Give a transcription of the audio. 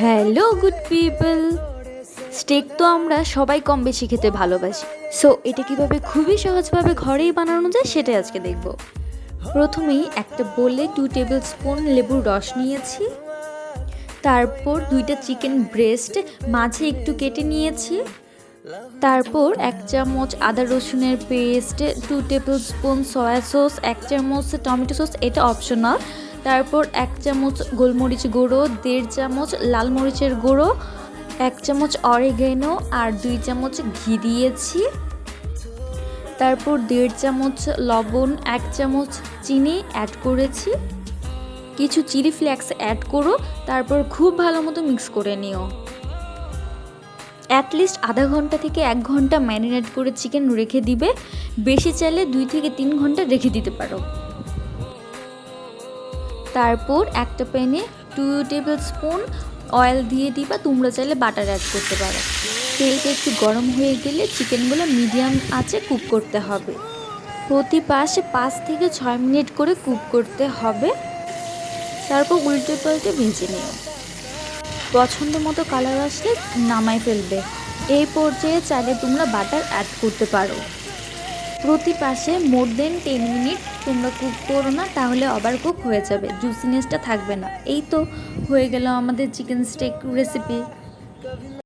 Hello good people. Stake তো আমরা সবাই কম বেশি খেতে ভালোবাসি। সো এটা কিভাবে খুবই সহজভাবে ঘরেই বানানো যায় সেটাই আজকে দেখব। প্রথমেই একটা বোলে 2 টেবিল স্পুন লেবুর রস নিয়েছি। তারপর 2টা চিকেন ব্রেস্ট মাঝে একটু কেটে নিয়েছি। তারপর 1 চামচ আদা রসুনের paste, 2 tablespoon soya sauce, 1 চামচ টমেটো সস, এটা অপশনাল। তারপর 1 চামচ গোলমরিচ গুঁড়ো, 1.5 চামচ লাল মরিচের গুঁড়ো, 1 চামচ অরিগ্যানো আর 2 চামচ ঘি দিয়েছি। তারপর 1.5 চামচ লবণ, 1 চামচ চিনি অ্যাড করেছি। কিছু চিলি ফ্লেক্স অ্যাড করো। তারপর খুব ভালো মতো মিক্স করে নিও। অ্যাটলিস্ট আধা ঘন্টা থেকে 1 ঘন্টা ম্যারিনেট করে চিকেন রেখে দিবে। বেশি চাইলে 2 থেকে 3 ঘন্টা রেখে দিতে পারো। তারপর একটা প্যানে 2 টেবিল স্পুন অয়েল দিয়ে দিবা। তোমরা চাইলে বাটার অ্যাড করতে পারো। তেলটা একটু গরম হয়ে গেলে চিকেনগুলো মিডিয়াম আঁচে কুক করতে হবে। প্রতি পাশে 5 থেকে 6 মিনিট করে কুক করতে হবে। তারপর উল্টে পাল্টে ভেজে নিও। পছন্দ মতো কালার আসলে নামাই ফেলবে। এই পর্যায়ে চাইলে তোমরা বাটার অ্যাড করতে পারো। প্রতি পাশে মোর দেন 10 মিনিট তোমরা কুক করো না, তাহলে ওভার কুক হয়ে যাবে, জুসিনেসটা থাকবে না। এই তো হয়ে গেল আমাদের চিকেন স্টেক রেসিপি।